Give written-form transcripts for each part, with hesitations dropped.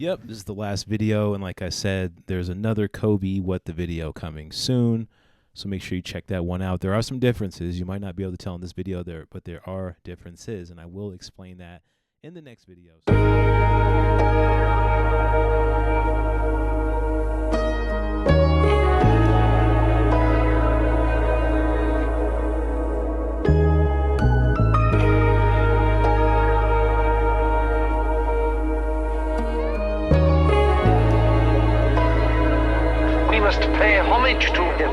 Yep, this is the last video, and like I said, there's another Kobe What the Video coming soon, so make sure you check that one out. There are some differences. You might not be able to tell in this video, but there are differences, and I will explain that in the next video. We must pay homage to him.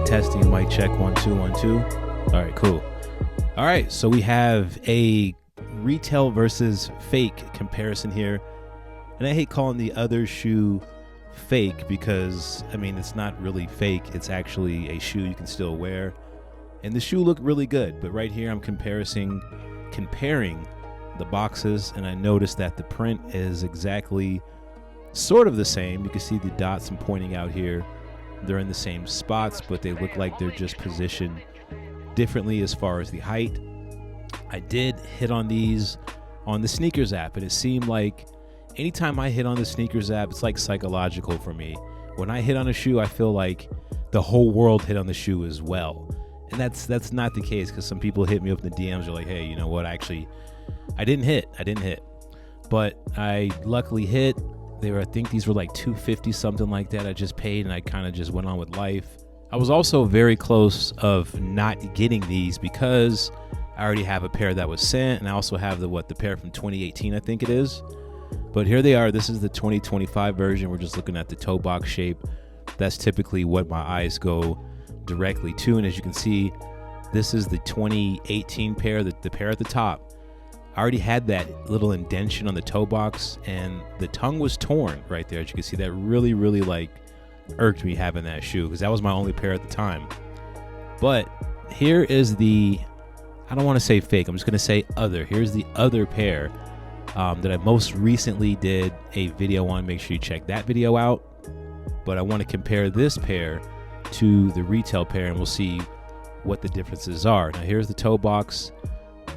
Testing, mic check, 1 2 1 2. All right, cool. All right, so we have a retail versus fake comparison here, and I hate calling the other shoe fake because I mean it's not really fake. It's actually a shoe you can still wear, and the shoe looked really good. But right here, I'm comparing the boxes, and I noticed that the print is exactly sort of the same. You can see the dots I'm pointing out here. They're in the same spots, but they look like they're just positioned differently as far as the height. I did hit on these on the sneakers app, and it seemed like anytime I hit on the sneakers app, it's like psychological for me. When I hit on a shoe, I feel like the whole world hit on the shoe as well. And that's not the case, because some people hit me up in the DMs. They're like, hey, you know what? Actually, I didn't hit. But I luckily hit. I think these were like $250, something like that. I just paid, and I kind of just went on with life. I was also very close of not getting these because I already have a pair that was sent, and I also have the pair from 2018, I think it is. But here they are. This is the 2025 version. We're just looking at the toe box shape. That's typically what my eyes go directly to, and as you can see, this is the 2018 pair, the pair at the top. I already had that little indentation on the toe box, and the tongue was torn right there. As you can see, that really like irked me having that shoe, because that was my only pair at the time. But here is the, I don't want to say fake, I'm just going to say other. Here's the other pair that I most recently did a video on. Make sure you check that video out. But I want to compare this pair to the retail pair, and we'll see what the differences are. Now here's the toe box.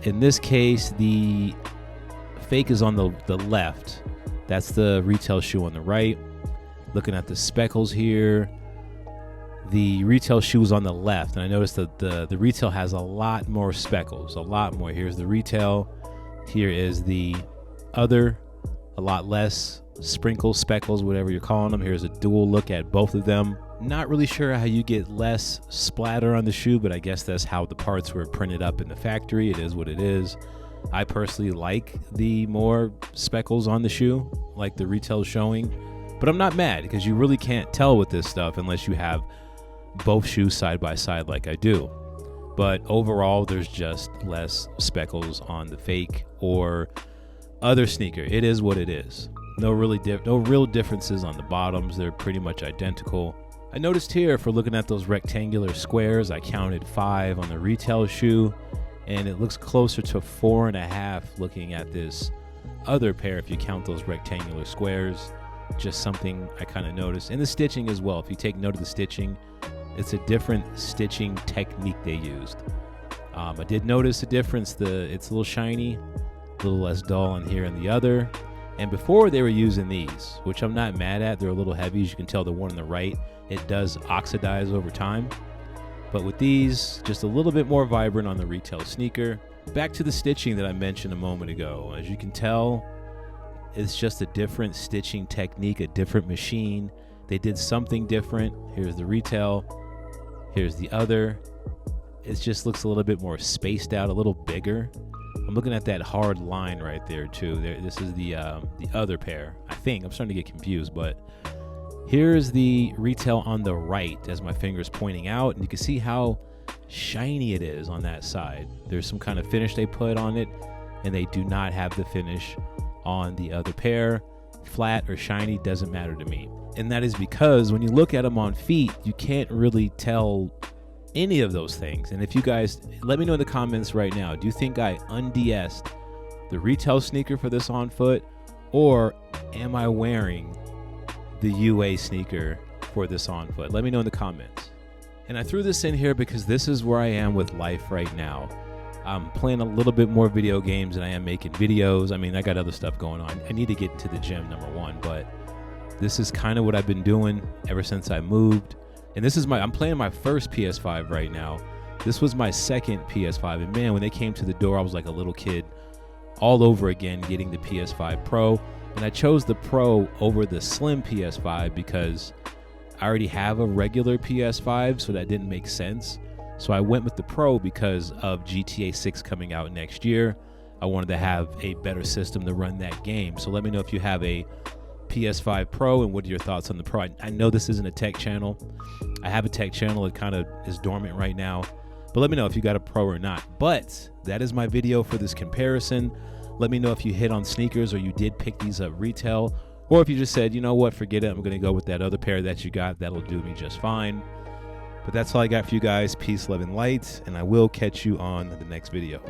In this case, the fake is on the left. That's the retail shoe on the right. Looking at the speckles here, the retail shoe is on the left, and I noticed that the retail has a lot more speckles, a lot more. Here's the retail. Here is the other, a lot less sprinkles, speckles, whatever you're calling them. Here's a dual look at both of them. Not really sure how you get less splatter on the shoe, but I guess that's how the parts were printed up in the factory. It is what it is. I personally like the more speckles on the shoe, like the retail showing, but I'm not mad because you really can't tell with this stuff unless you have both shoes side by side like I do. But overall, there's just less speckles on the fake or other sneaker. It is what it is. No real differences on the bottoms. They're pretty much identical. I noticed here, for looking at those rectangular squares, I counted 5 on the retail shoe, and it looks closer to 4.5 looking at this other pair if you count those rectangular squares. Just something I kind of noticed. And the stitching as well. If you take note of the stitching, it's a different stitching technique they used. I did notice a difference. It's a little shiny, a little less dull on here and the other. And before they were using these, which I'm not mad at. They're a little heavy. As you can tell, the one on the right, it does oxidize over time. But with these, just a little bit more vibrant on the retail sneaker. Back to the stitching that I mentioned a moment ago. As you can tell, it's just a different stitching technique, a different machine. They did something different. Here's the retail. Here's the other. It just looks a little bit more spaced out, a little bigger. I'm looking at that hard line right there too. This is the other pair. I think I'm starting to get confused, but here's the retail on the right as my finger's pointing out, and you can see how shiny it is on that side. There's some kind of finish they put on it, and they do not have the finish on the other pair. Flat or shiny doesn't matter to me. And that is because when you look at them on feet, you can't really tell any of those things. And if you guys, let me know in the comments right now, do you think I unDS'd the retail sneaker for this on foot, or am I wearing the UA sneaker for this on foot? Let me know in the comments. And I threw this in here because this is where I am with life right now. I'm playing a little bit more video games than I am making videos. I mean, I got other stuff going on. I need to get to the gym, number one, but this is kind of what I've been doing ever since I moved. And this is I'm playing my first PS5 right now. This was my second PS5. And man, when they came to the door, I was like a little kid all over again getting the PS5 Pro. And I chose the Pro over the slim PS5 because I already have a regular PS5, so that didn't make sense. So I went with the Pro because of GTA 6 coming out next year. I wanted to have a better system to run that game. So let me know if you have a PS5 Pro and what are your thoughts on the Pro. I know this isn't a tech channel. I have a tech channel. It kind of is dormant right now. But let me know if you got a Pro or not. But that is my video for this comparison. Let me know if you hit on sneakers or you did pick these up retail, or if you just said, you know what, forget it, I'm going to go with that other pair that you got. That'll do me just fine. But that's all I got for you guys. Peace, love, and light, and I will catch you on the next video.